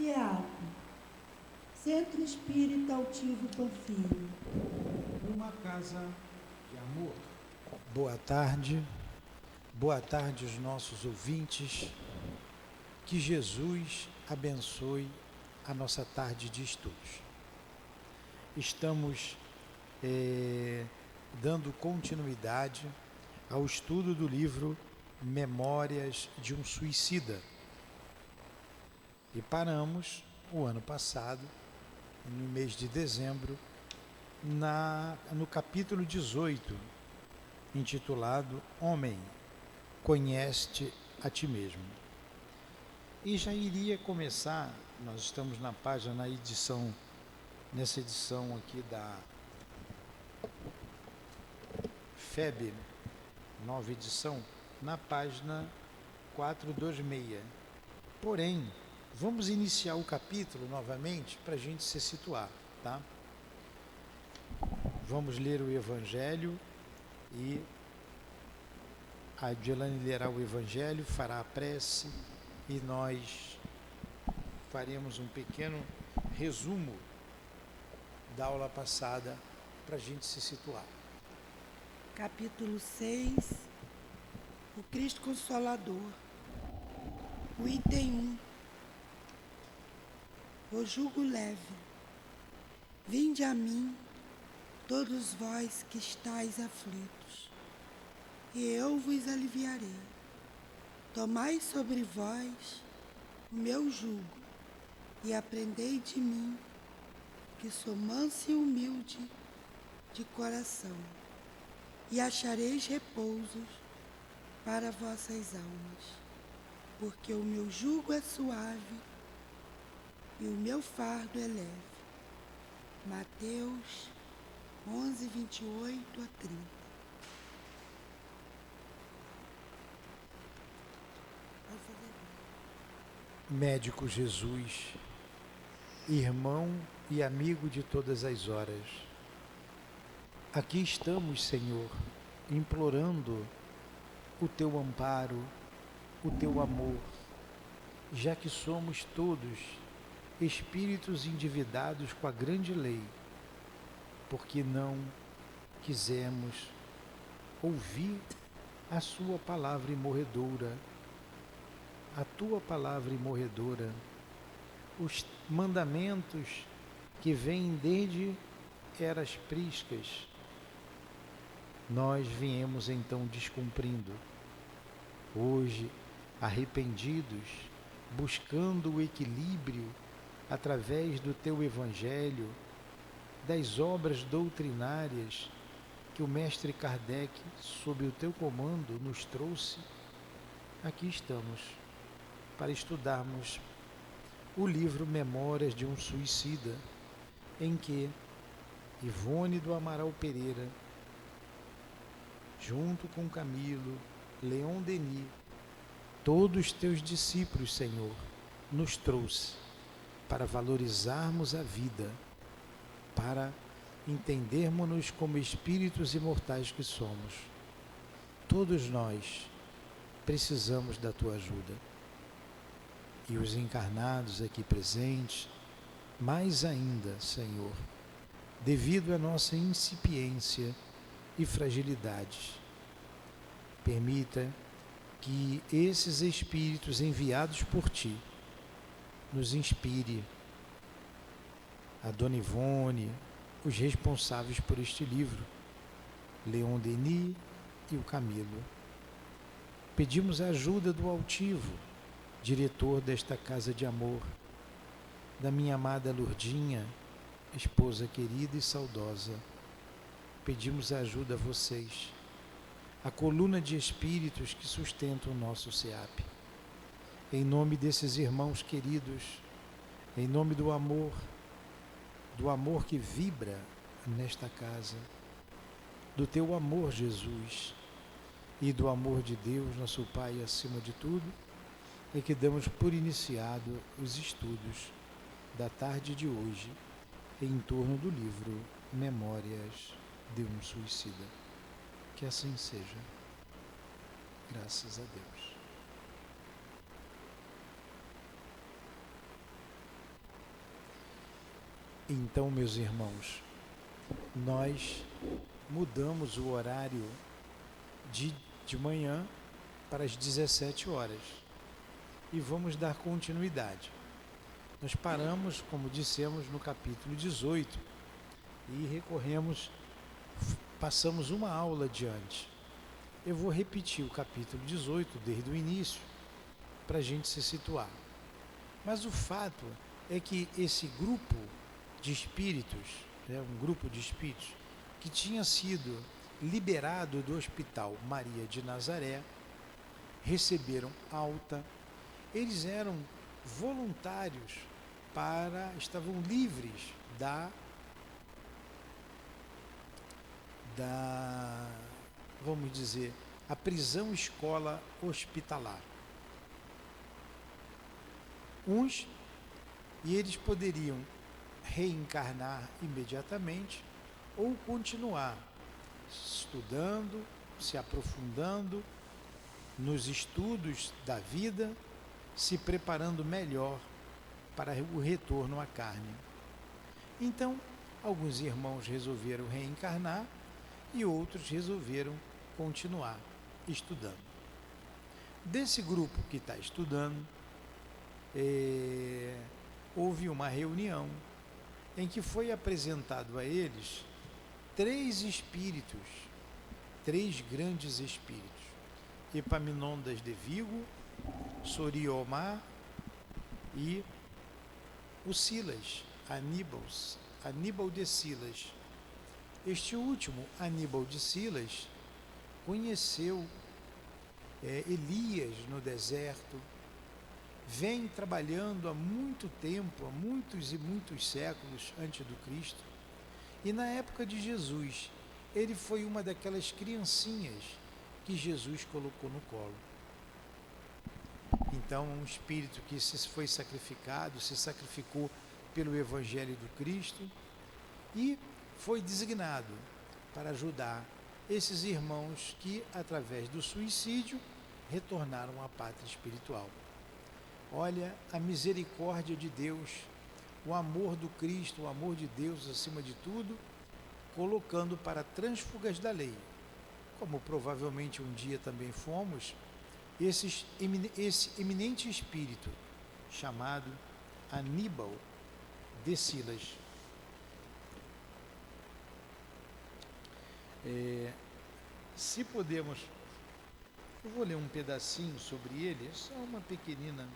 CIEAP, Centro Espírita Altivo Panfiro. Uma casa de amor. Boa tarde aos nossos ouvintes. Que Jesus abençoe a nossa tarde de estudos. Estamos dando continuidade ao estudo do livro Memórias de um Suicida. E paramos o ano passado, no mês de dezembro, no capítulo 18, intitulado Homem, conhece-te a ti mesmo. E já iria começar, nós estamos na página, nessa edição aqui da FEB, nova edição, na página 426. Porém, vamos iniciar o capítulo novamente para a gente se situar, tá? Vamos ler o Evangelho e a Adilane lerá o Evangelho, fará a prece e nós faremos um pequeno resumo da aula passada para a gente se situar. Capítulo 6, o Cristo Consolador. O item 1, o jugo leve. Vinde a mim, todos vós que estáis aflitos, e eu vos aliviarei. Tomai sobre vós o meu jugo, e aprendei de mim, que sou manso e humilde de coração, e achareis repousos para vossas almas, porque o meu jugo é suave e o meu fardo é leve. Mateus 11, 28 a 30. Médico Jesus, irmão e amigo de todas as horas, aqui estamos, Senhor, implorando o teu amparo, o teu amor, já que somos todos espíritos endividados com a grande lei, porque não quisemos ouvir a sua palavra imorredoura, a tua palavra imorredora, os mandamentos que vêm desde eras priscas, nós viemos então descumprindo. Hoje, arrependidos, buscando o equilíbrio através do teu Evangelho, das obras doutrinárias que o Mestre Kardec, sob o teu comando, nos trouxe, aqui estamos para estudarmos o livro Memórias de um Suicida, em que Ivone do Amaral Pereira, junto com Camilo, Leon Denis, todos os teus discípulos, Senhor, nos trouxe para valorizarmos a vida, para entendermos-nos como espíritos imortais que somos. Todos nós precisamos da tua ajuda. E os encarnados aqui presentes, mais ainda, Senhor, devido à nossa incipiência e fragilidade. Permita que esses espíritos enviados por ti nos inspire, a Dona Ivone, os responsáveis por este livro, Leon Denis e o Camilo. Pedimos a ajuda do altivo, diretor desta casa de amor, da minha amada Lourdinha, esposa querida e saudosa. Pedimos a ajuda a vocês, a coluna de espíritos que sustentam o nosso CIEAP. Em nome desses irmãos queridos, em nome do amor que vibra nesta casa, do teu amor, Jesus, e do amor de Deus, nosso Pai, acima de tudo, é que damos por iniciado os estudos da tarde de hoje em torno do livro Memórias de um Suicida. Que assim seja. Graças a Deus. Então, meus irmãos, nós mudamos o horário de manhã para as 17 horas e vamos dar continuidade. Nós paramos, como dissemos, no capítulo 18 e passamos uma aula adiante. Eu vou repetir o capítulo 18 desde o início para a gente se situar. Mas o fato é que esse grupo de espíritos, um grupo de espíritos que tinha sido liberado do Hospital Maria de Nazaré, receberam alta, eles eram voluntários estavam livres vamos dizer, a prisão escola hospitalar. E eles poderiam reencarnar imediatamente ou continuar estudando, se aprofundando nos estudos da vida, se preparando melhor para o retorno à carne. Então, alguns irmãos resolveram reencarnar e outros resolveram continuar estudando. Desse grupo que está estudando, houve uma reunião em que foi apresentado a eles três grandes espíritos: Epaminondas de Vigo, Soriomar e o Silas, Aníbal de Silas. Este último, Aníbal de Silas, conheceu Elias no deserto, vem trabalhando há muito tempo, há muitos e muitos séculos antes do Cristo, e na época de Jesus, ele foi uma daquelas criancinhas que Jesus colocou no colo. Então, um espírito que se sacrificou pelo Evangelho do Cristo e foi designado para ajudar esses irmãos que, através do suicídio, retornaram à pátria espiritual. Olha a misericórdia de Deus, o amor do Cristo, o amor de Deus acima de tudo, colocando para trânsfugas da lei, como provavelmente um dia também fomos, esse eminente espírito chamado Aníbal de Silas. Se podemos, eu vou ler um pedacinho sobre ele, é só uma pequenina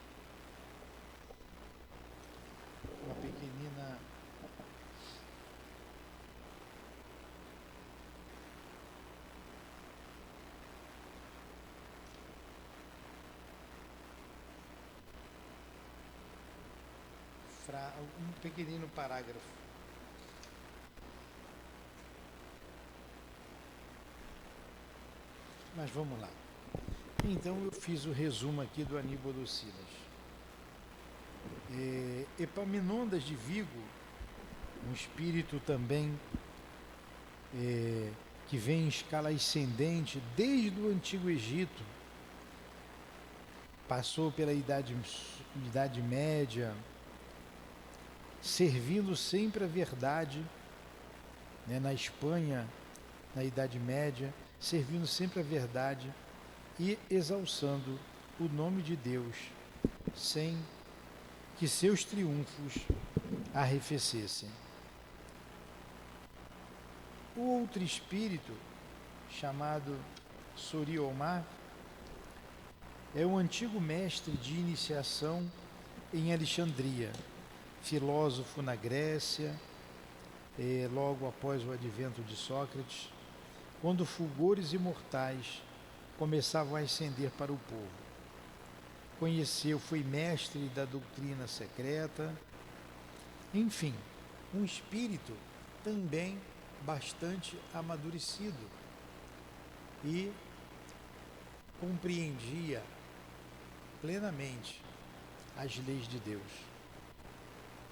um pequenino parágrafo. Mas vamos lá. Então eu fiz o resumo aqui do Aníbal de Silas. Epaminondas de Vigo, um espírito também que vem em escala ascendente desde o Antigo Egito, passou pela Idade Média, servindo sempre a verdade, na Espanha, na Idade Média, servindo sempre a verdade e exalçando o nome de Deus, sem que seus triunfos arrefecessem. O outro espírito, chamado Soriomar, é um antigo mestre de iniciação em Alexandria, filósofo na Grécia, logo após o advento de Sócrates, quando fulgores imortais começavam a ascender para o povo. Foi mestre da doutrina secreta, enfim, um espírito também bastante amadurecido e compreendia plenamente as leis de Deus.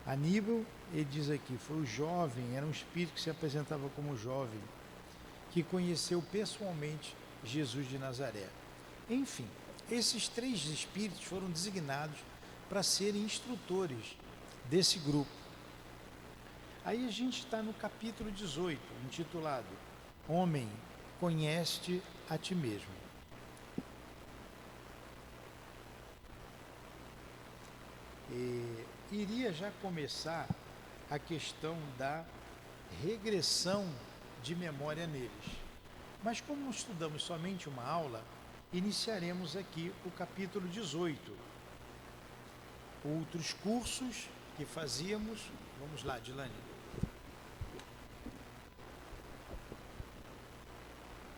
Aníbal, ele diz aqui, foi o jovem, era um espírito que se apresentava como jovem, que conheceu pessoalmente Jesus de Nazaré. Enfim, esses três espíritos foram designados para serem instrutores desse grupo. Aí a gente está no capítulo 18, intitulado Homem, conhece-te a ti mesmo. Iria já começar a questão da regressão de memória neles. Mas como estudamos somente uma aula, iniciaremos aqui o capítulo 18. Outros cursos que fazíamos. Vamos lá, Dilane.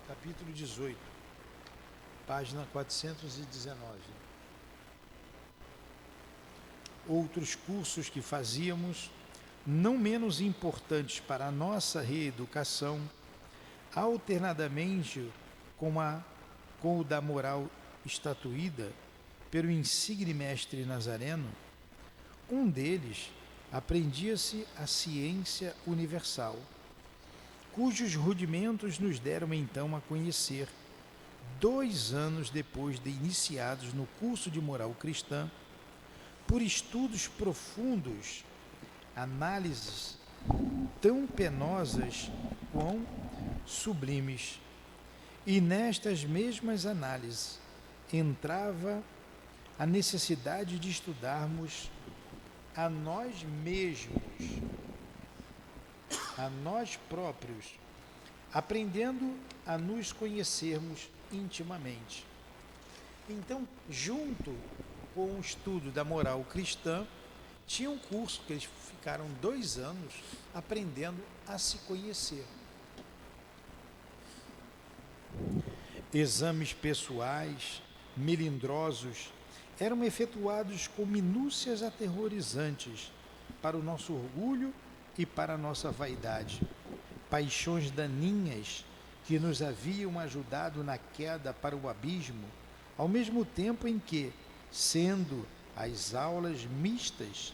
Capítulo 18, página 419. Outros cursos que fazíamos, não menos importantes para a nossa reeducação, alternadamente com o da moral estatuída pelo insigne mestre Nazareno. Um deles aprendia-se a ciência universal, cujos rudimentos nos deram então a conhecer, 2 anos depois de iniciados no curso de moral cristã, por estudos profundos, análises tão penosas quão sublimes. E nestas mesmas análises entrava a necessidade de estudarmos a nós mesmos, a nós próprios, aprendendo a nos conhecermos intimamente. Então, junto com o estudo da moral cristã, tinha um curso que eles ficaram 2 anos aprendendo a se conhecer. Exames pessoais, melindrosos, eram efetuados com minúcias aterrorizantes para o nosso orgulho e para a nossa vaidade. Paixões daninhas que nos haviam ajudado na queda para o abismo, ao mesmo tempo em que, sendo as aulas mistas,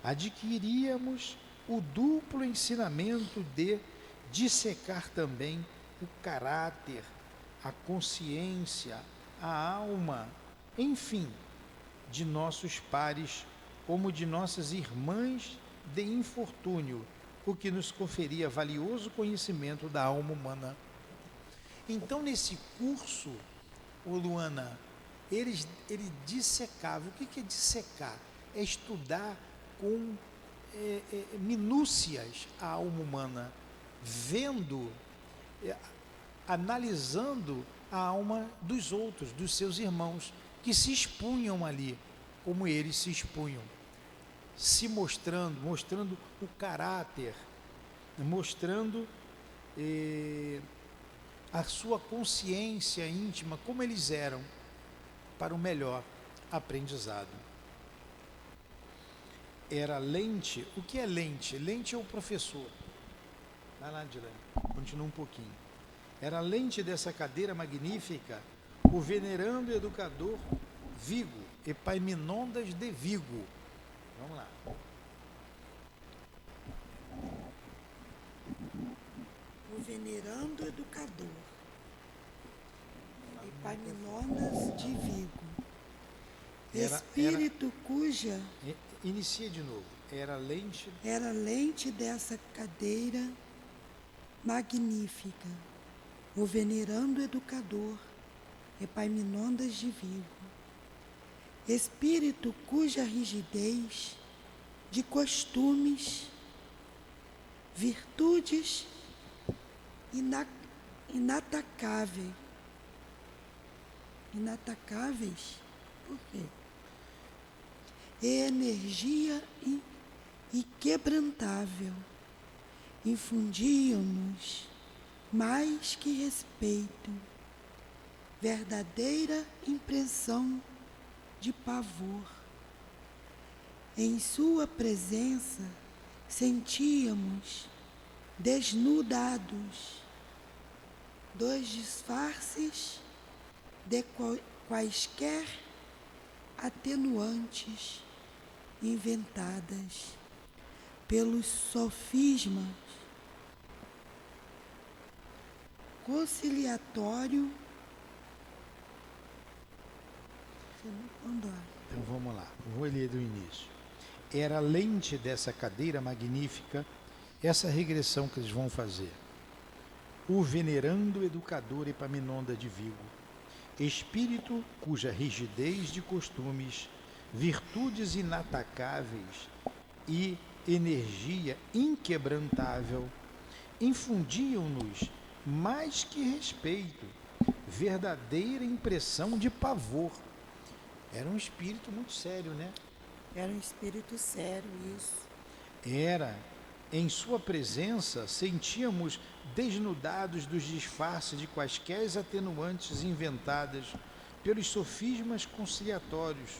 adquiríamos o duplo ensinamento de dissecar também o caráter, a consciência, a alma, enfim, de nossos pares, como de nossas irmãs de infortúnio, o que nos conferia valioso conhecimento da alma humana. Então, nesse curso, Luana, ele dissecava. O que é dissecar? É estudar com minúcias a alma humana, vendo, analisando a alma dos outros, dos seus irmãos, que se expunham ali, como eles se expunham, se mostrando o caráter, mostrando a sua consciência íntima, como eles eram, para o melhor aprendizado. Era lente. O que é lente? Lente é o professor. Vai lá, Dilane, continua um pouquinho. Era lente dessa cadeira magnífica o venerando educador Vigo, Epaminondas de Vigo. Vamos lá. O venerando educador Epaminondas de Vigo, espírito cuja... Inicia de novo. Era lente dessa cadeira magnífica, o venerando educador Epaminondas de Vigo, espírito cuja rigidez de costumes, virtudes inatacáveis. Por quê? E energia inquebrantável infundiam-nos mais que respeito, verdadeira impressão de pavor. Em sua presença sentíamos desnudados dos disfarces de quaisquer atenuantes inventadas pelos sofismas conciliatório. Então vamos lá, vou ler do início. Era lente dessa cadeira magnífica essa regressão que eles vão fazer. O venerando educador Epaminondas de Vigo, espírito cuja rigidez de costumes, virtudes inatacáveis e energia inquebrantável infundiam-nos mais que respeito, verdadeira impressão de pavor. Era um espírito muito sério, né? Era um espírito sério, isso. Era, em sua presença, sentíamos desnudados dos disfarces de quaisquer atenuantes inventadas pelos sofismas conciliatórios,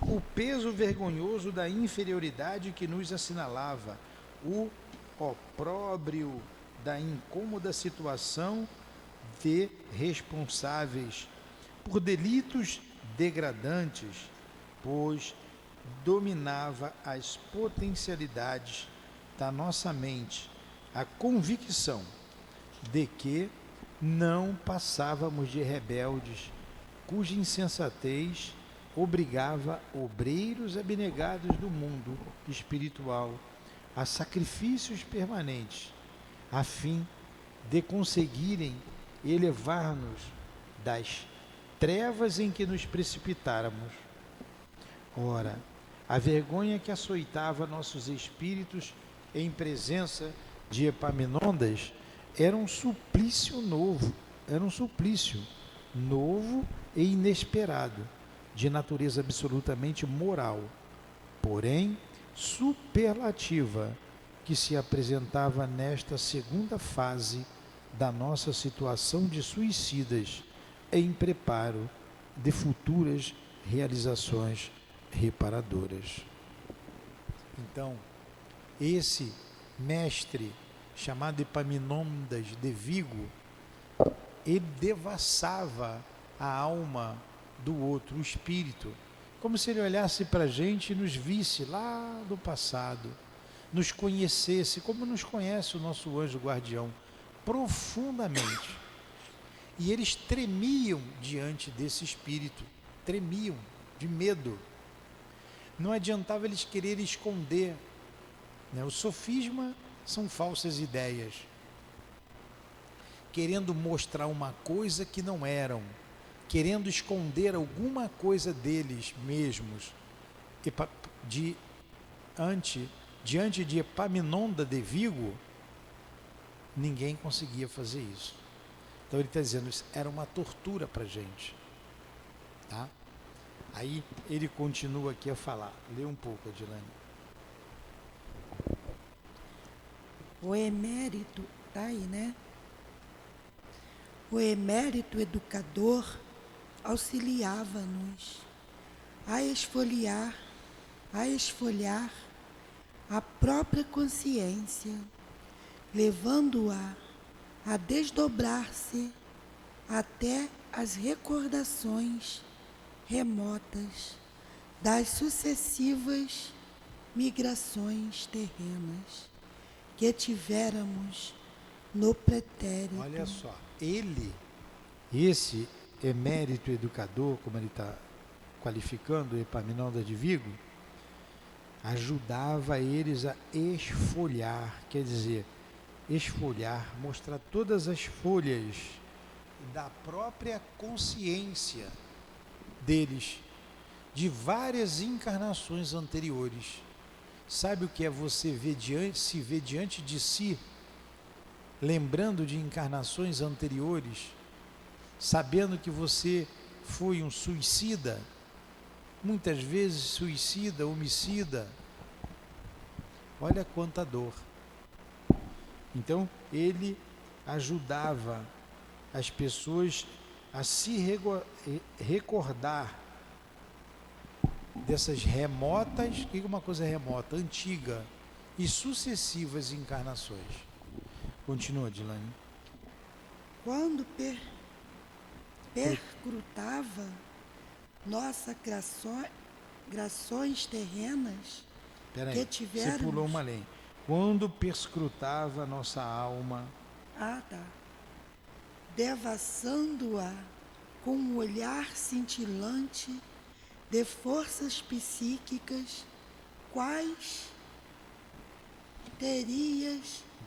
o peso vergonhoso da inferioridade que nos assinalava, o opróbrio da incômoda situação de responsáveis por delitos degradantes, pois dominava as potencialidades da nossa mente a convicção de que não passávamos de rebeldes, cuja insensatez obrigava obreiros abnegados do mundo espiritual a sacrifícios permanentes, a fim de conseguirem elevar-nos das trevas em que nos precipitáramos. Ora, a vergonha que açoitava nossos espíritos em presença de Epaminondas era um suplício novo e inesperado, de natureza absolutamente moral, porém superlativa, que se apresentava nesta segunda fase da nossa situação de suicidas em preparo de futuras realizações reparadoras. Então, esse mestre chamado Epaminondas de Vigo, ele devassava a alma do outro, o espírito, como se ele olhasse para a gente e nos visse lá do passado, nos conhecesse, como nos conhece o nosso anjo guardião, profundamente. E eles tremiam diante desse espírito, tremiam de medo. Não adiantava eles quererem esconder, né? O sofisma são falsas ideias, querendo mostrar uma coisa que não eram, querendo esconder alguma coisa deles mesmos. Diante de Epaminondas de Vigo, ninguém conseguia fazer isso. Então ele está dizendo, isso era uma tortura para a gente. Tá? Aí ele continua aqui a falar. Lê um pouco, Adilane. O emérito, tá aí, né? O emérito educador auxiliava-nos a esfoliar a própria consciência, levando-a a desdobrar-se até as recordações remotas das sucessivas migrações terrenas que tivéramos no pretérito. Olha só, esse emérito educador, como ele está qualificando o Epaminondas de Vigo, ajudava eles a esfoliar, quer dizer, esfoliar, mostrar todas as folhas da própria consciência deles, de várias encarnações anteriores. Sabe o que é você se ver diante de si, lembrando de encarnações anteriores, sabendo que você foi um suicida, muitas vezes suicida, homicida. Olha quanta dor. Então, ele ajudava as pessoas a se recordar dessas remotas, o que é uma coisa remota? Antiga e sucessivas encarnações. Continua, Dilane. Quando perscrutava nossas grações terrenas, Peraí, que tivermos... você pulou uma linha. Quando perscrutava nossa alma... devassando-a com um olhar cintilante de forças psíquicas, quais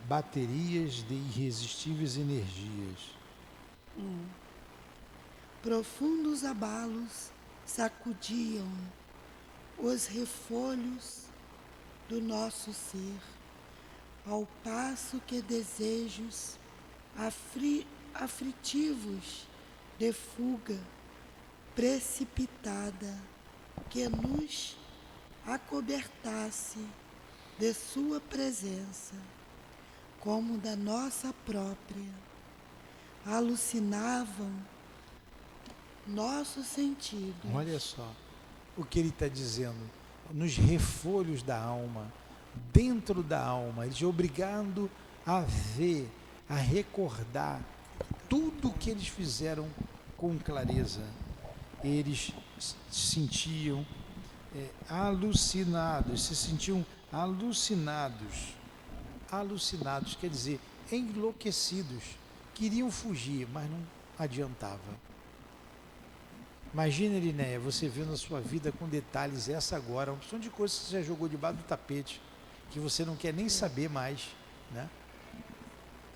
baterias de irresistíveis energias. Profundos abalos sacudiam os refolhos do nosso ser, ao passo que desejos aflitivos de fuga precipitada que nos acobertasse de sua presença, como da nossa própria, alucinavam nossos sentidos. Olha só o que ele está dizendo, nos refolhos da alma, dentro da alma, eles obrigando a ver, a recordar tudo o que eles fizeram com clareza. Eles se sentiam alucinados, se sentiam alucinados, quer dizer, enlouquecidos, queriam fugir, mas não adiantava. Imagina, Irineia, você vendo a sua vida com detalhes, essa agora, uma opção de coisas que você já jogou debaixo do tapete, que você não quer nem saber mais, né?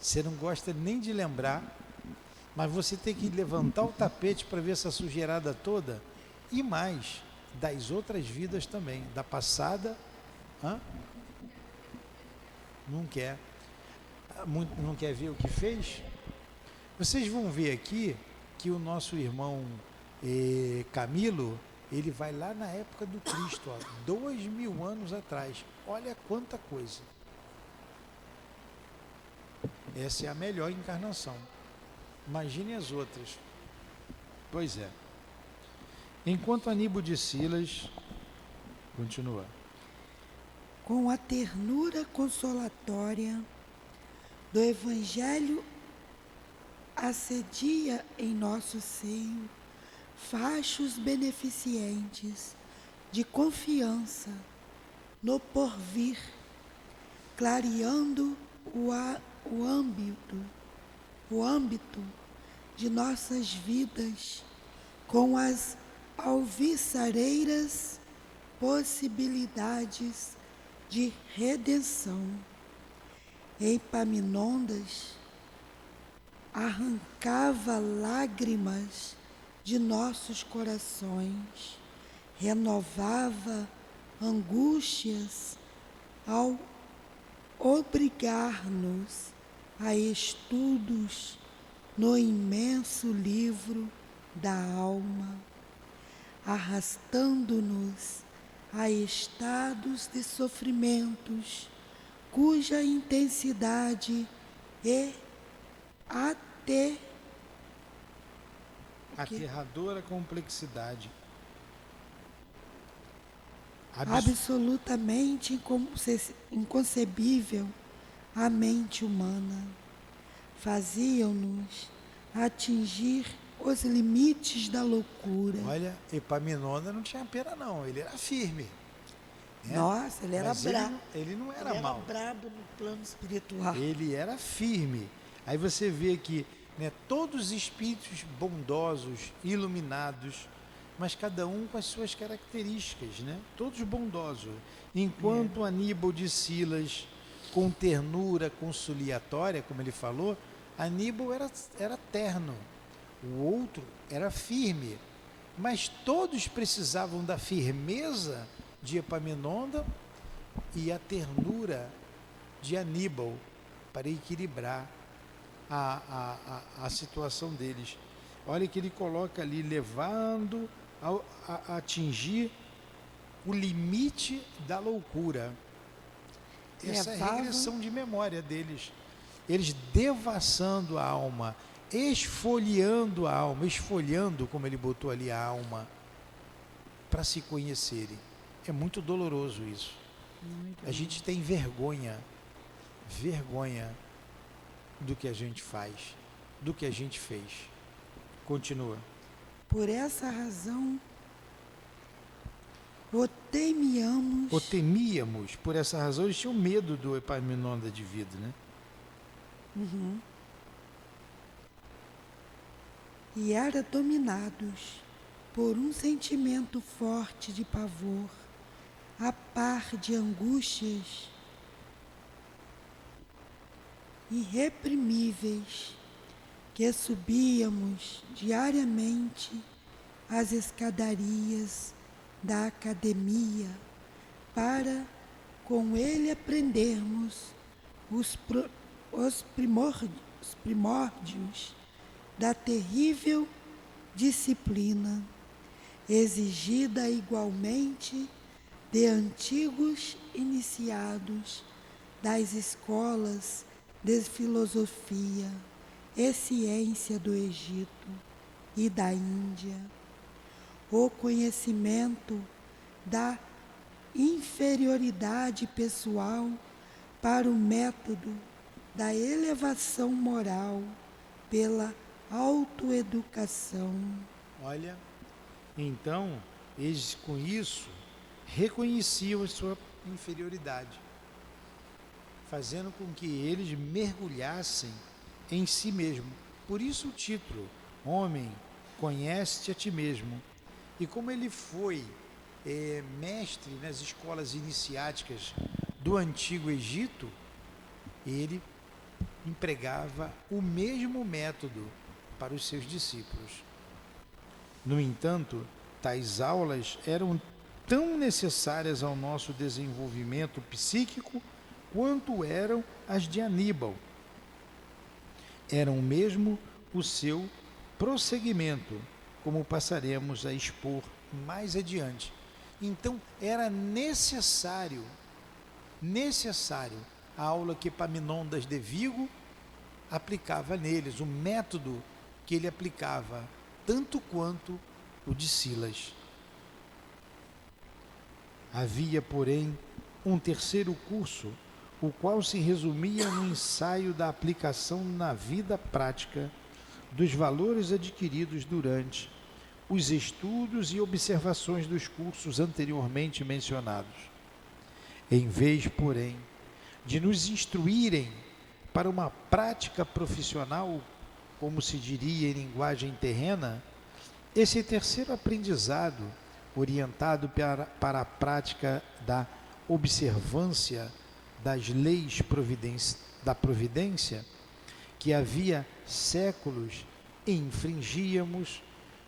Você não gosta nem de lembrar, mas você tem que levantar o tapete para ver essa sujeirada toda, e mais, das outras vidas também, da passada, não quer ver o que fez? Vocês vão ver aqui que o nosso irmão Camilo, ele vai lá na época do Cristo, 2000 anos atrás. Olha quanta coisa. Essa é a melhor encarnação. Imagine as outras. Pois é. Enquanto Aníbal de Silas continua. Com a ternura consolatória do Evangelho assedia em nosso seio fachos beneficentes de confiança no porvir, clareando o âmbito de nossas vidas com as alviçareiras possibilidades de redenção. Epaminondas arrancava lágrimas de nossos corações, renovava angústias ao obrigar-nos a estudos no imenso livro da alma, arrastando-nos a estados de sofrimentos cuja intensidade é aterradora complexidade, absolutamente inconcebível à mente humana, faziam-nos atingir os limites da loucura. Olha, Epaminondas não tinha pena não, ele era firme. Nossa, ele era brabo. Ele não era mau. Ele era brabo no plano espiritual. Ele era firme. Aí você vê aqui, né, todos os espíritos bondosos, iluminados, mas cada um com as suas características, né? Todos bondosos. Enquanto Aníbal de Silas, com ternura conciliatória, como ele falou, Aníbal era terno, o outro era firme, mas todos precisavam da firmeza de Epaminondas e a ternura de Aníbal para equilibrar a situação deles. Olha que ele coloca ali, levando a atingir o limite da loucura. Essa é a regressão de memória deles. Eles devassando a alma, esfoliando a alma, esfolhando, como ele botou ali, a alma, para se conhecerem. É muito doloroso isso. A gente tem vergonha do que a gente faz, do que a gente fez. Continua. Por essa razão, o temíamos, por essa razão, eles tinham medo do Epaminondas de vida, né? E eram dominados por um sentimento forte de pavor, a par de angústias irreprimíveis que subíamos diariamente as escadarias da academia para com ele aprendermos os primórdios da terrível disciplina, exigida igualmente de antigos iniciados das escolas de filosofia e ciência do Egito e da Índia, o conhecimento da inferioridade pessoal para o método da elevação moral pela autoeducação. Olha, então, eles com isso reconheciam a sua inferioridade, fazendo com que eles mergulhassem em si mesmo. Por isso o título, Homem, conhece-te a ti mesmo. E como ele foi mestre nas escolas iniciáticas do Antigo Egito, ele empregava o mesmo método para os seus discípulos. No entanto, tais aulas eram tão necessárias ao nosso desenvolvimento psíquico quanto eram as de Aníbal. Eram mesmo o seu prosseguimento, como passaremos a expor mais adiante. Então, era necessário a aula que Epaminondas de Vigo aplicava neles, o método que ele aplicava, tanto quanto o de Silas. Havia, porém, um terceiro curso, o qual se resumia no ensaio da aplicação na vida prática dos valores adquiridos durante os estudos e observações dos cursos anteriormente mencionados. Em vez, porém, de nos instruírem para uma prática profissional, como se diria em linguagem terrena, esse terceiro aprendizado, orientado para a prática da observância das leis da providência, que havia séculos infringíamos,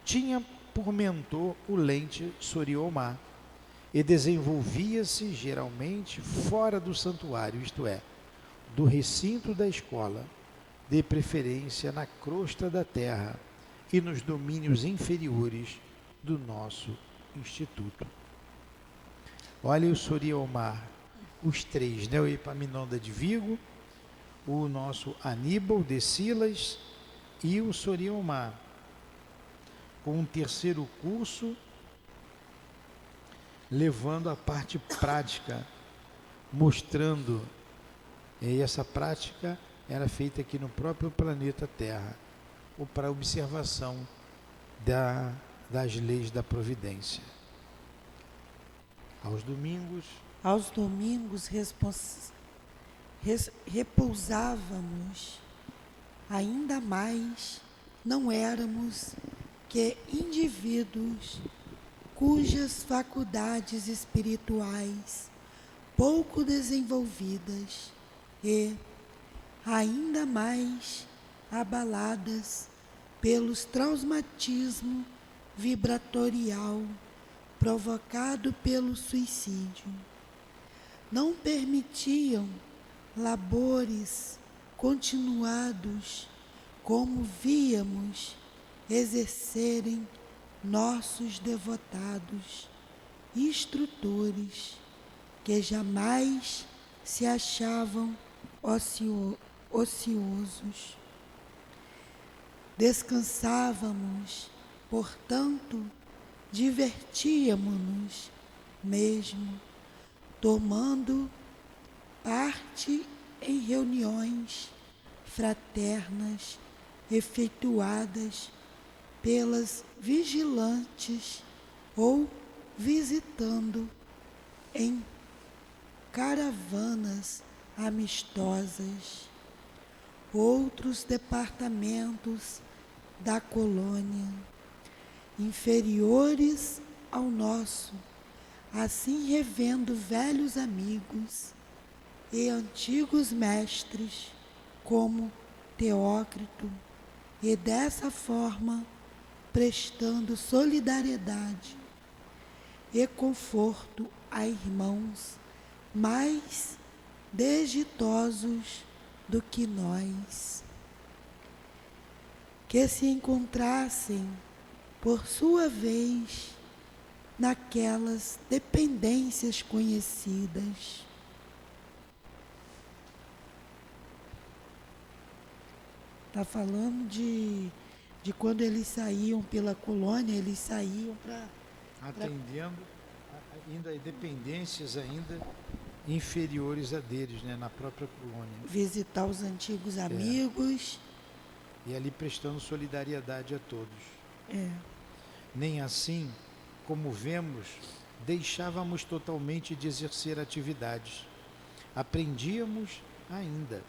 tinha por mentor o Lente Soriomar e desenvolvia-se geralmente fora do santuário, isto é, do recinto da escola, de preferência na crosta da terra e nos domínios inferiores do nosso instituto. Olha o Soriomar, os três, né? O Epaminondas de Vigo, o nosso Aníbal de Silas e o Soriomar, com um terceiro curso, levando a parte prática, mostrando, e essa prática era feita aqui no próprio planeta Terra, ou para observação das leis da providência. Aos domingos Repousávamos, ainda mais não éramos que indivíduos cujas faculdades espirituais pouco desenvolvidas e ainda mais abaladas pelos traumatismo vibratorial provocado pelo suicídio, não permitiam labores continuados como víamos exercerem nossos devotados instrutores, que jamais se achavam ociosos. Descansávamos, portanto, divertíamos-nos mesmo, tomando parte em reuniões fraternas efetuadas pelas vigilantes ou visitando em caravanas amistosas outros departamentos da colônia, inferiores ao nosso, assim revendo velhos amigos e antigos mestres como Teócrito, e dessa forma prestando solidariedade e conforto a irmãos mais desditosos do que nós, que se encontrassem, por sua vez, naquelas dependências conhecidas. Está falando de quando eles saíam pela colônia, eles saíam para Atendendo ainda dependências ainda inferiores a deles, né, na própria colônia. visitar os antigos amigos. E ali prestando solidariedade a todos. É. Nem assim, como vemos, deixávamos totalmente de exercer atividades. Aprendíamos ainda.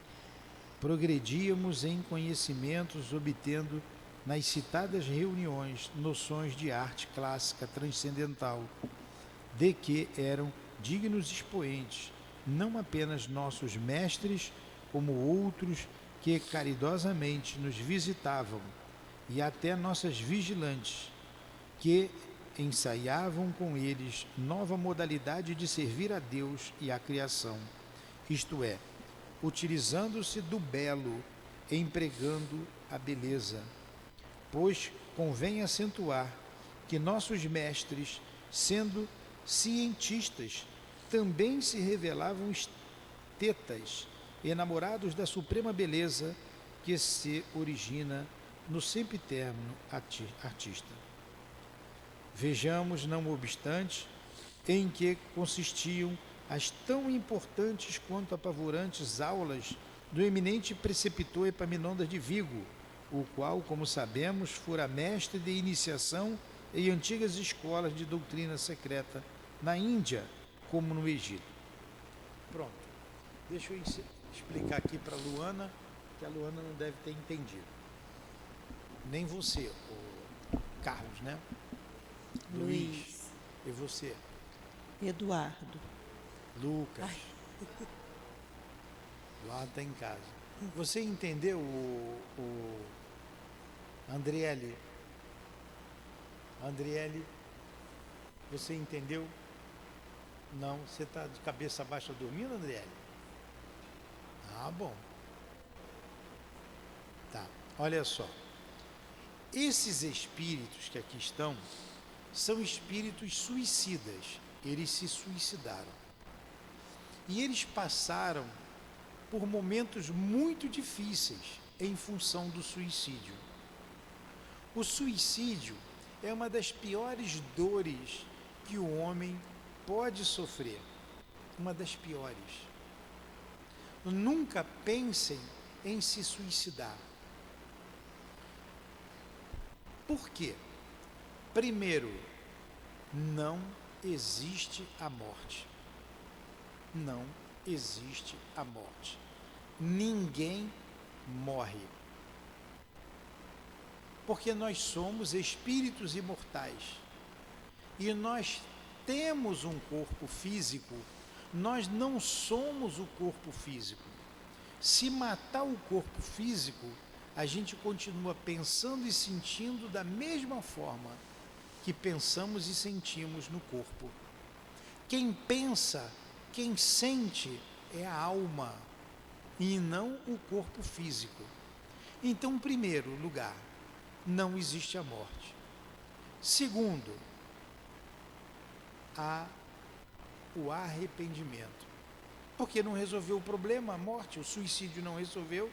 Progredíamos em conhecimentos, obtendo nas citadas reuniões noções de arte clássica transcendental, de que eram dignos expoentes, não apenas nossos mestres, como outros que caridosamente nos visitavam, e até nossas vigilantes, que ensaiavam com eles nova modalidade de servir a Deus e à criação, isto é, utilizando-se do belo, empregando a beleza. Pois convém acentuar que nossos mestres, sendo cientistas, também se revelavam estetas, enamorados da suprema beleza que se origina no sempiterno artista. Vejamos, não obstante, em que consistiam as tão importantes quanto apavorantes aulas do eminente preceptor Epaminondas de Vigo, o qual, como sabemos, fora mestre de iniciação em antigas escolas de doutrina secreta na Índia, como no Egito. Pronto. Deixa eu explicar aqui para a Luana, que a Luana não deve ter entendido. Nem você, o Carlos, né? Luiz. E você? Eduardo. Lucas. Eduardo está em casa. Você entendeu o Andriele? Andriele, você entendeu? Não, você está de cabeça baixa dormindo, Andriele? Ah, bom. Tá, olha só. Esses espíritos que aqui estão são espíritos suicidas. Eles se suicidaram. E eles passaram por momentos muito difíceis em função do suicídio. O suicídio é uma das piores dores que o homem pode sofrer. Uma das piores. Nunca pensem em se suicidar. Por quê? Primeiro, não existe a morte. Não existe a morte. Ninguém morre. Porque nós somos espíritos imortais. E nós temos um corpo físico, nós não somos o corpo físico. Se matar o corpo físico, a gente continua pensando e sentindo da mesma forma que pensamos e sentimos no corpo. Quem pensa, quem sente é a alma e não o corpo físico. Então, em primeiro lugar, não existe a morte. Segundo, há o arrependimento. Porque não resolveu o problema, a morte, o suicídio não resolveu,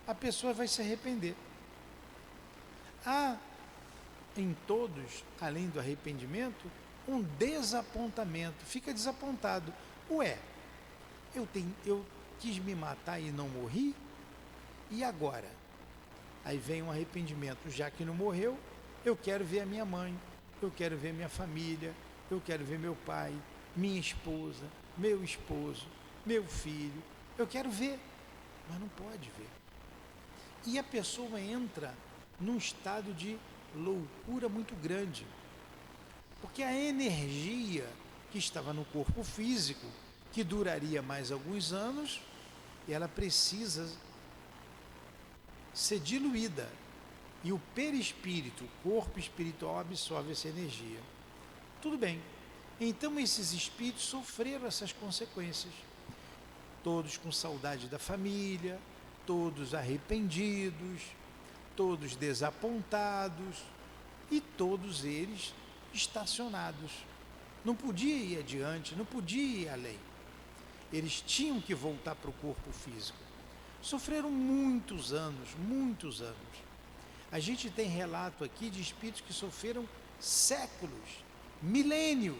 a pessoa vai se arrepender. Há em todos, além do arrependimento, um desapontamento. Fica desapontado. Ué, eu quis me matar e não morri? E agora? Aí vem um arrependimento. Já que não morreu, eu quero ver a minha mãe, eu quero ver minha família, eu quero ver meu pai, minha esposa, meu esposo, meu filho. Eu quero ver, mas não pode ver. E a pessoa entra num estado de loucura muito grande. Porque a energia que estava no corpo físico, que duraria mais alguns anos, e ela precisa ser diluída. E o perispírito, o corpo espiritual, absorve essa energia. Tudo bem. Então esses espíritos sofreram essas consequências. Todos com saudade da família, todos arrependidos, todos desapontados e todos eles estacionados. Não podia ir adiante, não podia ir além. Eles tinham que voltar para o corpo físico. Sofreram muitos anos, muitos anos. A gente tem relato aqui de espíritos que sofreram séculos, milênios.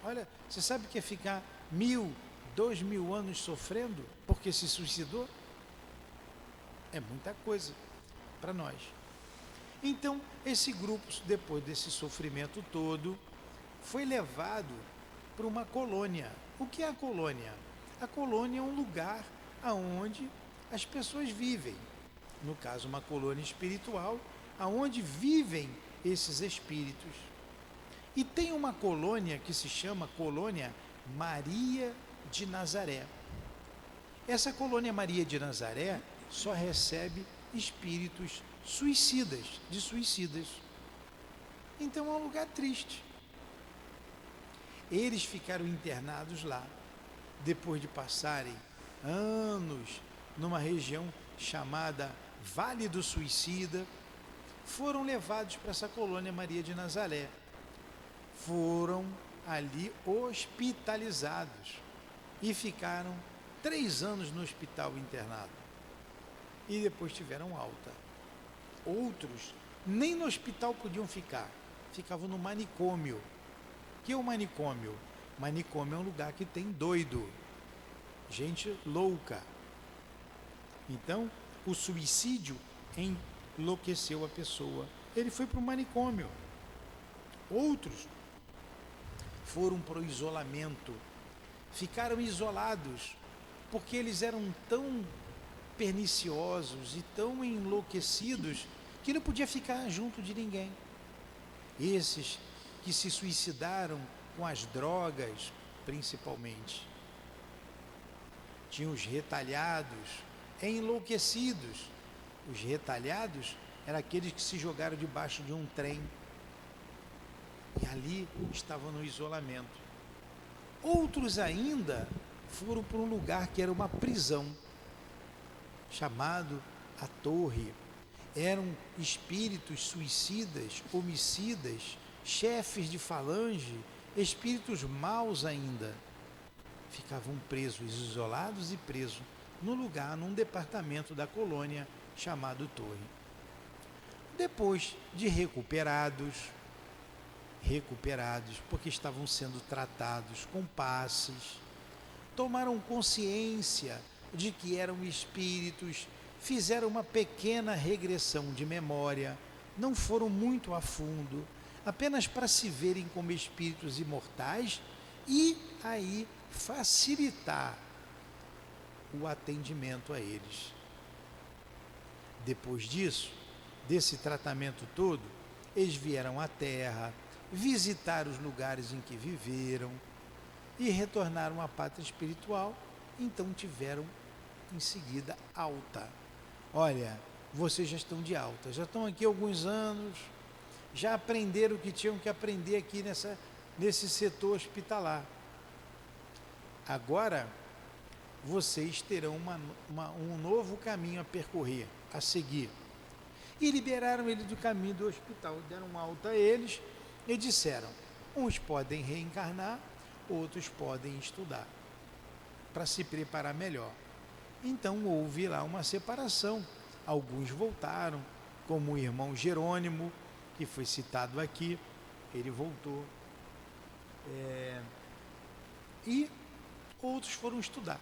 Olha, você sabe o que é ficar 1000, 2000 anos sofrendo porque se suicidou? É muita coisa para nós. Então, esse grupo, depois desse sofrimento todo, foi levado para uma colônia. O que é a colônia? A colônia é um lugar aonde as pessoas vivem. No caso, uma colônia espiritual, aonde vivem esses espíritos. E tem uma colônia que se chama Colônia Maria de Nazaré. Essa colônia Maria de Nazaré só recebe espíritos suicidas, de suicidas. Então é um lugar triste. Eles ficaram internados lá, depois de passarem anos numa região chamada Vale do Suicida, foram levados para essa colônia Maria de Nazaré. Foram ali hospitalizados e ficaram 3 anos no hospital internado. E depois tiveram alta. Outros nem no hospital podiam ficar, ficavam no manicômio. O que é o manicômio? Manicômio é um lugar que tem doido, gente louca. Então, o suicídio enlouqueceu a pessoa. Ele foi para o manicômio. Outros foram para o isolamento, ficaram isolados, porque eles eram tão perniciosos e tão enlouquecidos que não podia ficar junto de ninguém. Esses que se suicidaram com as drogas, principalmente. Tinha os retalhados, enlouquecidos. Os retalhados eram aqueles que se jogaram debaixo de um trem e ali estavam no isolamento. Outros ainda foram para um lugar que era uma prisão, chamado a Torre. Eram espíritos suicidas, homicidas, chefes de falange, espíritos maus ainda. Ficavam presos, isolados e presos num lugar, num departamento da colônia chamado Torre. Depois de recuperados, porque estavam sendo tratados com passes, tomaram consciência de que eram espíritos, fizeram uma pequena regressão de memória, não foram muito a fundo, apenas para se verem como espíritos imortais e aí facilitar o atendimento a eles. Depois disso, desse tratamento todo, eles vieram à Terra, visitaram os lugares em que viveram e retornaram à pátria espiritual, então tiveram em seguida alta. Olha, vocês já estão de alta, já estão aqui há alguns anos, já aprenderam o que tinham que aprender aqui nesse setor hospitalar. Agora, vocês terão um novo caminho a percorrer, a seguir. E liberaram ele do caminho do hospital, deram alta a eles e disseram, uns podem reencarnar, outros podem estudar, para se preparar melhor. Então houve lá uma separação, alguns voltaram, como o irmão Jerônimo, que foi citado aqui, ele voltou, e outros foram estudar.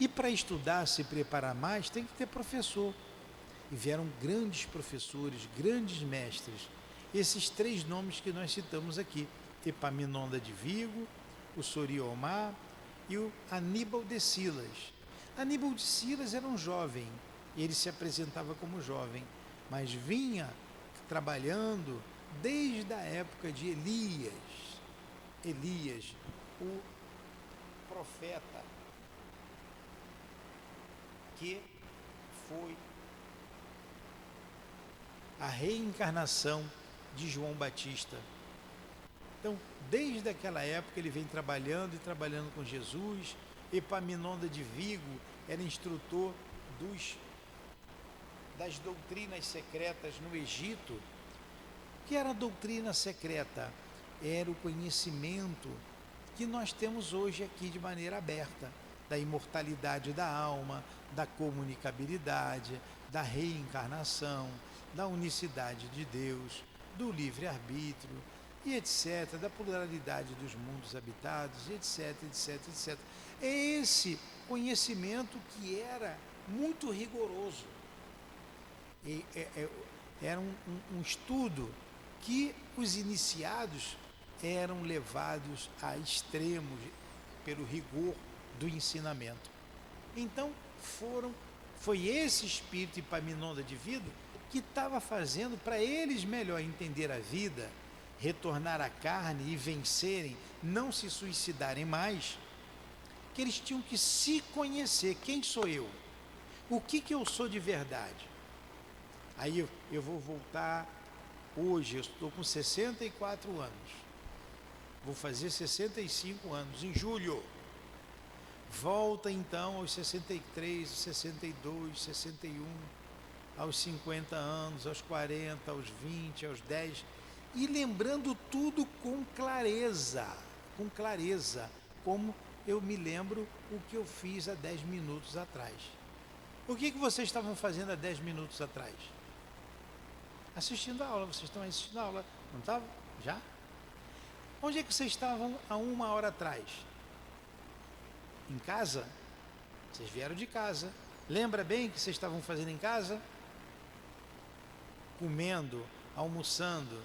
E para estudar, se preparar mais, tem que ter professor. E vieram grandes professores, grandes mestres. Esses 3 nomes que nós citamos aqui, Epaminondas de Vigo, o Soriomar e o Aníbal de Silas. Aníbal de Silas era um jovem, e ele se apresentava como jovem, mas vinha trabalhando desde a época de Elias, o profeta que foi a reencarnação de João Batista. Então, desde aquela época ele vem trabalhando e trabalhando com Jesus. Epaminondas de Vigo era instrutor das doutrinas secretas no Egito. O que era a doutrina secreta? Era o conhecimento que nós temos hoje aqui de maneira aberta, da imortalidade da alma, da comunicabilidade, da reencarnação, da unicidade de Deus, do livre-arbítrio, e etc., da pluralidade dos mundos habitados, etc, etc, etc. É esse conhecimento que era muito rigoroso. Era um estudo que os iniciados eram levados a extremos pelo rigor do ensinamento. Então, foi esse espírito Epaminondas de Vigo que estava fazendo para eles melhor entender a vida, retornar à carne e vencerem, não se suicidarem mais, que eles tinham que se conhecer. Quem sou eu? O que eu sou de verdade? Aí eu vou voltar hoje, eu estou com 64 anos, vou fazer 65 anos em julho. Volta então aos 63, 62, 61, aos 50 anos, aos 40, aos 20, aos 10, e lembrando tudo com clareza, como eu me lembro o que eu fiz há 10 minutos atrás. O que vocês estavam fazendo há 10 minutos atrás? Assistindo a aula. Vocês estão assistindo a aula, não estavam? Já? Onde é que vocês estavam há 1 hora atrás? Em casa? Vocês vieram de casa. Lembra bem o que vocês estavam fazendo em casa? Comendo, almoçando.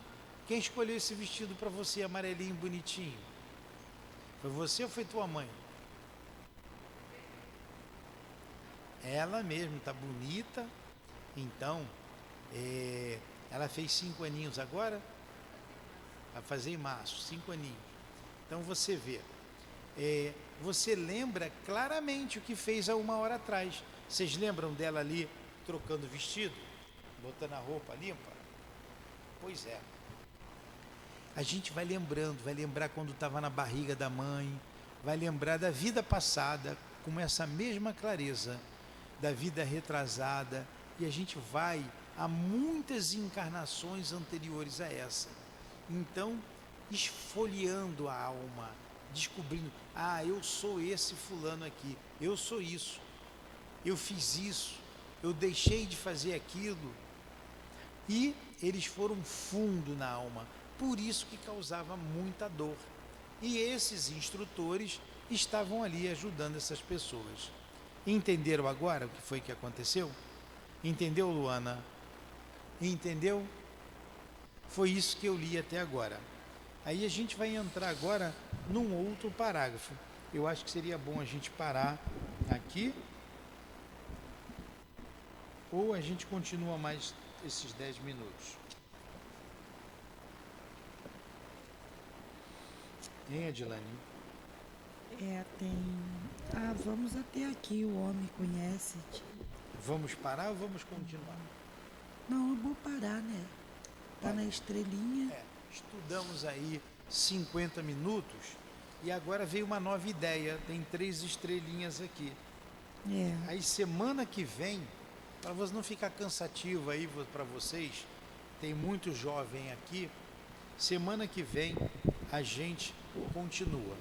Quem escolheu esse vestido para você, amarelinho, bonitinho? Foi você ou foi tua mãe? Ela mesmo, está bonita. Então, ela fez 5 aninhos agora. Vai fazer em março, 5 aninhos. Então você vê. Você lembra claramente o que fez há 1 hora atrás. Vocês lembram dela ali trocando vestido? Botando a roupa limpa? Pois é. A gente vai lembrar quando estava na barriga da mãe, vai lembrar da vida passada com essa mesma clareza, da vida retrasada, e a gente vai a muitas encarnações anteriores a essa. Então, esfoliando a alma, descobrindo, eu sou esse fulano aqui, eu sou isso, eu fiz isso, eu deixei de fazer aquilo, e eles foram fundo na alma, por isso que causava muita dor. E esses instrutores estavam ali ajudando essas pessoas. Entenderam agora o que foi que aconteceu? Entendeu, Luana? Entendeu? Foi isso que eu li até agora. Aí a gente vai entrar agora num outro parágrafo. Eu acho que seria bom a gente parar aqui, ou a gente continua mais esses 10 minutos. Hein, Adilane? Vamos até aqui, o homem conhece-te. Vamos parar ou vamos continuar? Não, eu vou parar, né? Tá na estrelinha. Estudamos aí 50 minutos e agora veio uma nova ideia. Tem 3 estrelinhas aqui. Aí semana que vem, para você não ficar cansativo aí para vocês, tem muito jovem aqui. Semana que vem a gente continua.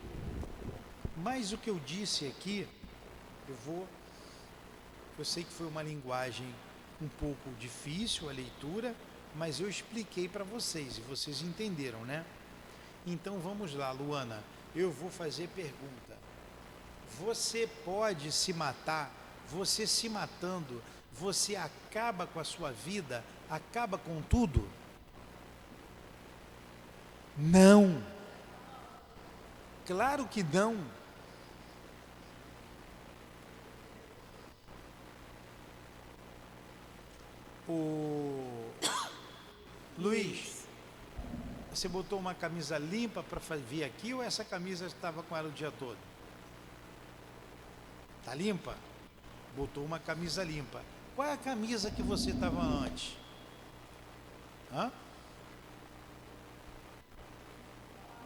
Mas o que eu disse aqui, eu sei que foi uma linguagem um pouco difícil a leitura, mas eu expliquei para vocês e vocês entenderam, né? Então vamos lá, Luana, eu vou fazer pergunta. Você pode se matar? Você se matando, você acaba com a sua vida? Acaba com tudo? Não. Claro que não. Luiz, você botou uma camisa limpa para vir aqui ou essa camisa estava com ela o dia todo? Tá limpa? Botou uma camisa limpa. Qual é a camisa que você estava antes? Hã?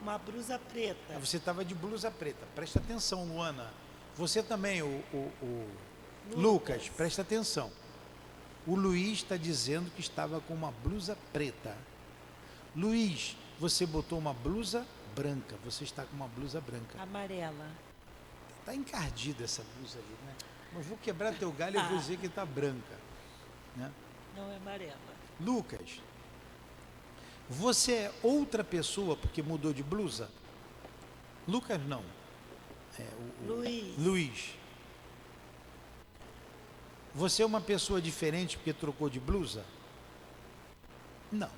Uma blusa preta. Você estava de blusa preta. Presta atenção, Luana. Você também, o Lucas, presta atenção. O Luiz está dizendo que estava com uma blusa preta. Luiz, você botou uma blusa branca. Você está com uma blusa branca. Amarela. Está encardida essa blusa ali, né? Mas vou quebrar teu galho e vou dizer que está branca. Né? Não é amarela. Lucas, você é outra pessoa porque mudou de blusa? Lucas não. Luiz. Luiz. Você é uma pessoa diferente porque trocou de blusa? Não.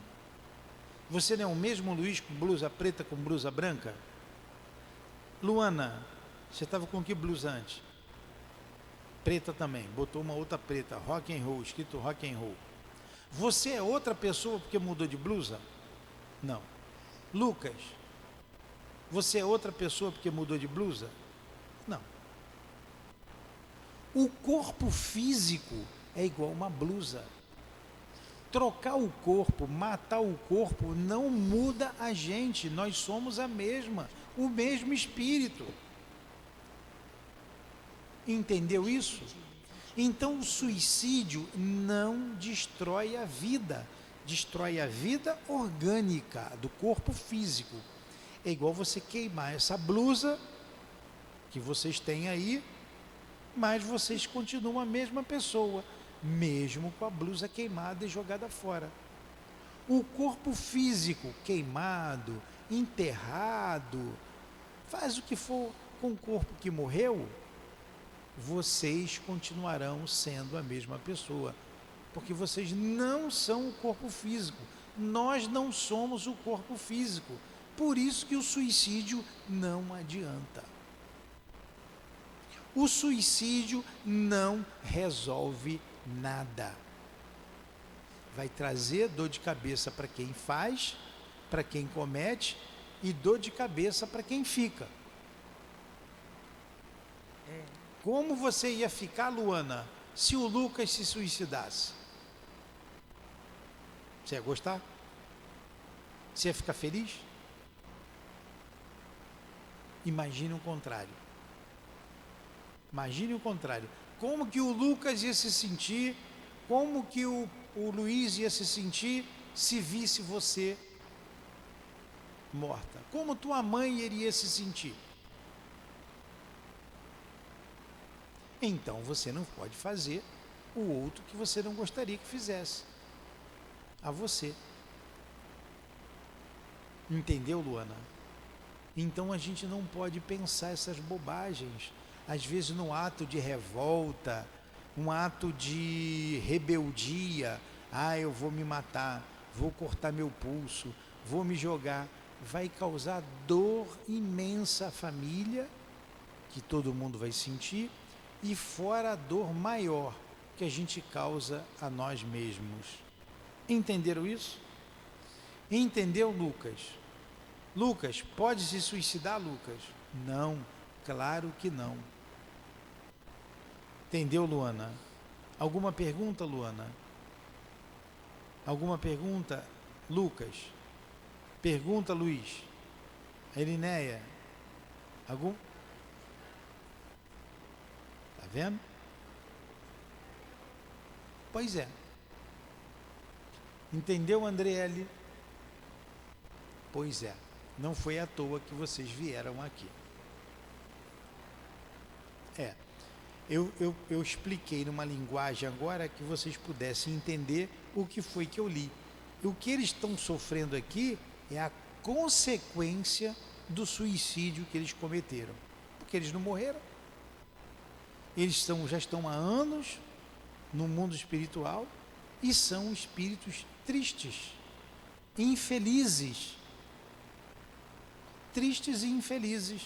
Você não é o mesmo Luiz com blusa preta com blusa branca? Luana, você estava com que blusa antes? Preta também, botou uma outra preta, rock and roll, escrito rock and roll. Você é outra pessoa porque mudou de blusa? Não. Lucas, você é outra pessoa porque mudou de blusa? Não. O corpo físico é igual uma blusa. Trocar o corpo, matar o corpo, não muda a gente. Nós somos a mesma, o mesmo espírito. Entendeu isso? Então o suicídio não destrói a vida. Destrói a vida orgânica do corpo físico. É igual você queimar essa blusa que vocês têm aí, mas vocês continuam a mesma pessoa, mesmo com a blusa queimada e jogada fora. O corpo físico queimado, enterrado, faz o que for com o corpo que morreu, vocês continuarão sendo a mesma pessoa, porque vocês não são o corpo físico. Nós não somos o corpo físico. Por isso que o suicídio não adianta. O suicídio não resolve nada. Vai trazer dor de cabeça para quem faz, para quem comete, e dor de cabeça para quem fica. Como você ia ficar, Luana, se o Lucas se suicidasse? Você ia gostar? Você ia ficar feliz? Imagine o contrário. Imagine o contrário. Como que o Lucas ia se sentir, como que o Luiz ia se sentir se visse você morta? Como tua mãe iria se sentir? Então você não pode fazer o outro que você não gostaria que fizesse a você. Entendeu, Luana? Então a gente não pode pensar essas bobagens. Às vezes num ato de revolta, um ato de rebeldia, eu vou me matar, vou cortar meu pulso, vou me jogar, vai causar dor imensa à família, que todo mundo vai sentir, e fora a dor maior que a gente causa a nós mesmos. Entenderam isso? Entendeu, Lucas? Lucas, pode se suicidar, Lucas? Não, claro que não. Entendeu, Luana? Alguma pergunta, Luana? Alguma pergunta, Lucas? Pergunta, Luiz. Elinéia? Algum? Tá vendo? Pois é. Entendeu, Andriele? Pois é. Não foi à toa que vocês vieram aqui. Eu expliquei numa linguagem agora que vocês pudessem entender o que foi que eu li. E o que eles estão sofrendo aqui é a consequência do suicídio que eles cometeram. Porque eles não morreram. Eles já estão há anos no mundo espiritual e são espíritos tristes, infelizes. Tristes e infelizes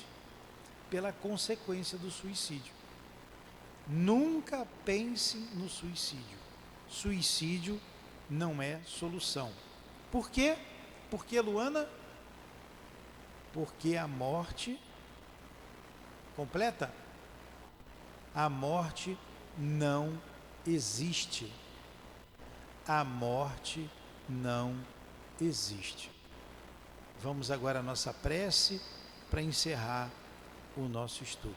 pela consequência do suicídio. Nunca pense no suicídio. Suicídio não é solução. Por quê? Porque, Luana? Porque a morte completa. A morte não existe. A morte não existe. Vamos agora à nossa prece para encerrar o nosso estudo.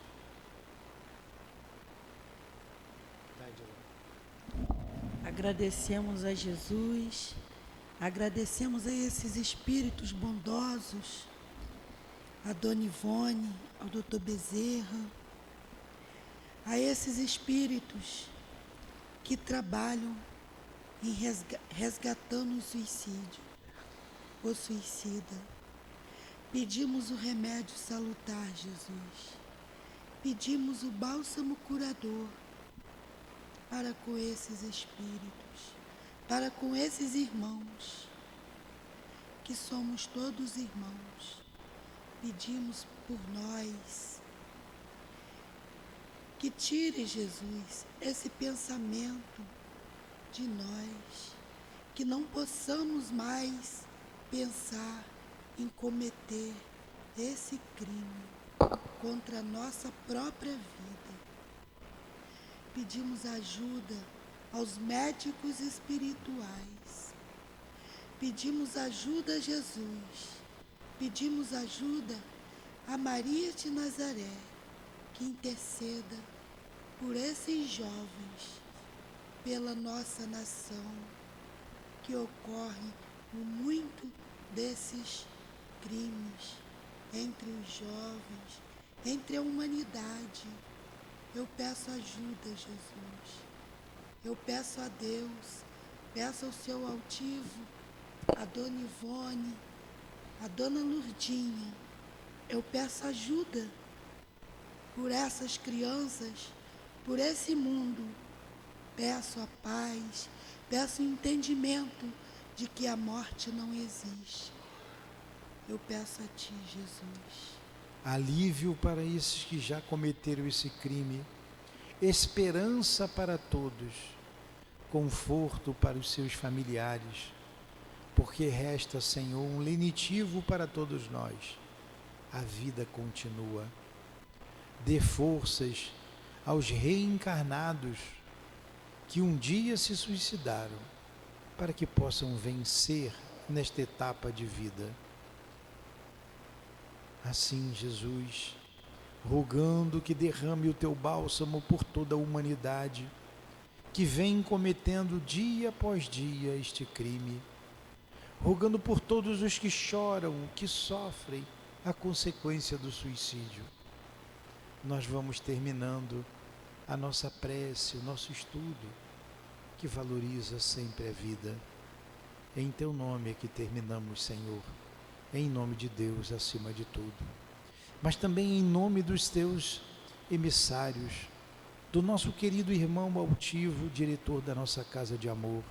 Agradecemos a Jesus, agradecemos a esses espíritos bondosos, a Dona Ivone, ao Dr. Bezerra, a esses espíritos que trabalham em resgatando o suicídio, o suicida. Pedimos o remédio salutar, Jesus. Pedimos o bálsamo curador para com esses espíritos, para com esses irmãos, que somos todos irmãos. Pedimos por nós, que tire, Jesus, esse pensamento de nós, que não possamos mais pensar em cometer esse crime contra a nossa própria vida. Pedimos ajuda aos médicos espirituais. Pedimos ajuda a Jesus. Pedimos ajuda a Maria de Nazaré, que interceda por esses jovens, pela nossa nação, que ocorre muito desses crimes entre os jovens, entre a humanidade. Eu peço ajuda, Jesus. Eu peço a Deus, peço ao seu altivo, a Dona Ivone, a Dona Lurdinha. Eu peço ajuda por essas crianças, por esse mundo. Peço a paz, peço o entendimento de que a morte não existe. Eu peço a Ti, Jesus. Alívio para esses que já cometeram esse crime, esperança para todos, conforto para os seus familiares, porque resta, Senhor, um lenitivo para todos nós. A vida continua. Dê forças aos reencarnados que um dia se suicidaram, para que possam vencer nesta etapa de vida. Assim, Jesus, rogando que derrame o teu bálsamo por toda a humanidade, que vem cometendo dia após dia este crime, rogando por todos os que choram, que sofrem a consequência do suicídio. Nós vamos terminando a nossa prece, o nosso estudo, que valoriza sempre a vida. Em teu nome é que terminamos, Senhor, em nome de Deus acima de tudo, mas também em nome dos teus emissários, do nosso querido irmão altivo, diretor da nossa Casa de Amor,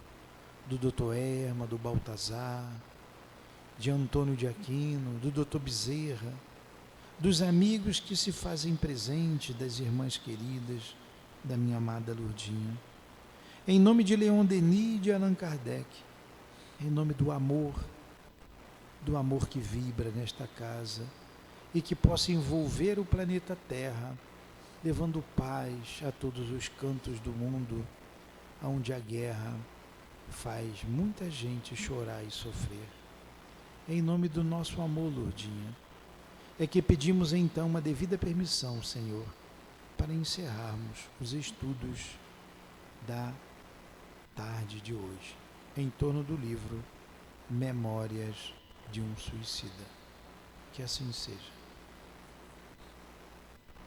do Dr. Erma, do Baltazar, de Antônio de Aquino, do Dr. Bezerra, dos amigos que se fazem presente, das irmãs queridas, da minha amada Lurdinha, em nome de Leon Denis e de Allan Kardec, em nome do amor que vibra nesta casa e que possa envolver o planeta Terra, levando paz a todos os cantos do mundo, onde a guerra faz muita gente chorar e sofrer. Em nome do nosso amor, Lurdinha, é que pedimos então uma devida permissão, Senhor, para encerrarmos os estudos da tarde de hoje, em torno do livro Memórias de um Suicida. Que assim seja.